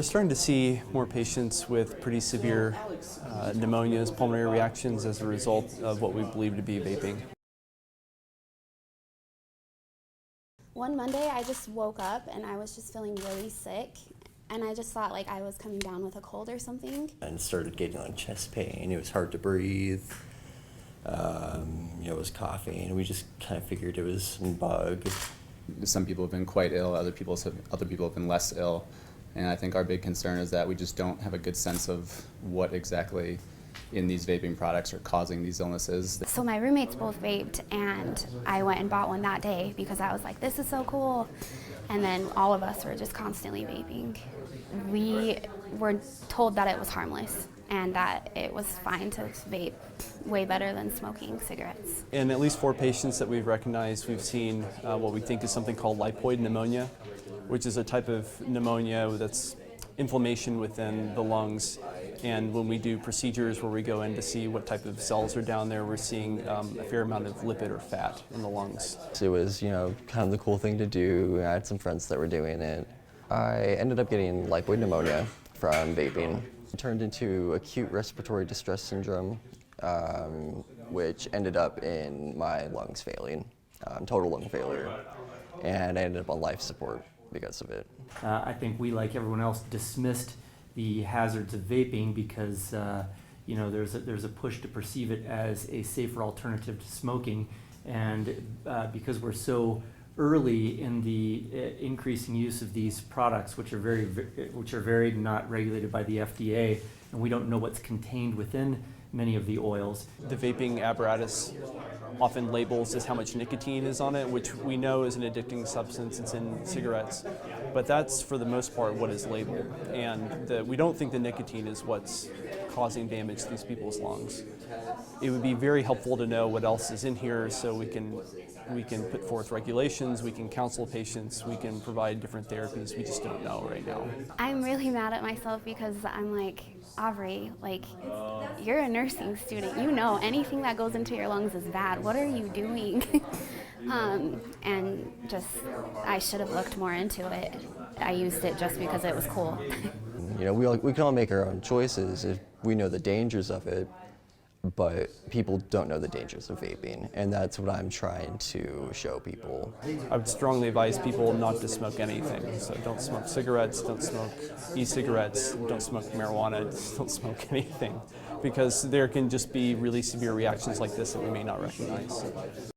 We're starting to see more patients with pretty severe pneumonias, pulmonary reactions as a result of what we believe to be vaping. One Monday I just woke up and I was just feeling really sick, and I just thought like I was coming down with a cold or something. And started getting like chest pain. It was hard to breathe. It was coughing, and we just kind of figured it was a bug. Some people have been quite ill, other people have been less ill, and I think our big concern is that we just don't have a good sense of what exactly in these vaping products are causing these illnesses. So my roommates both vaped, and I went and bought one that day because I was like, this is so cool. And then all of us were just constantly vaping. We were told that it was harmless and that it was fine to vape, way better than smoking cigarettes. In at least 4 patients that we've recognized, we've seen what we think is something called lipoid pneumonia, which is a type of pneumonia that's inflammation within the lungs. And when we do procedures where we go in to see what type of cells are down there, we're seeing a fair amount of lipid or fat in the lungs. It was, kind of the cool thing to do. I had some friends that were doing it. I ended up getting lipoid pneumonia from vaping. It turned into acute respiratory distress syndrome, which ended up in my lungs failing, total lung failure, and I ended up on life support because of it. I think we, like everyone else, dismissed the hazards of vaping because there's a push to perceive it as a safer alternative to smoking, and because we're so early in the increasing use of these products, which are very not regulated by the FDA, and we don't know what's contained within many of the oils. The vaping apparatus often labels as how much nicotine is on it, which we know is an addicting substance. It's in cigarettes, but that's for the most part what is labeled, and we don't think the nicotine is what's causing damage to these people's lungs. It would be very helpful to know what else is in here, so we can put forth regulations, we can counsel patients, we can provide different therapies. We just don't know right now. I'm really mad at myself because I'm like, Aubrey, like, you're a nursing student. You know anything that goes into your lungs is bad. What are you doing? And just, I should have looked more into it. I used it just because it was cool. We can all make our own choices if we know the dangers of it, but people don't know the dangers of vaping, and that's what I'm trying to show people. I would strongly advise people not to smoke anything. So don't smoke cigarettes, don't smoke e-cigarettes, don't smoke marijuana, don't smoke anything, because there can just be really severe reactions like this that we may not recognize.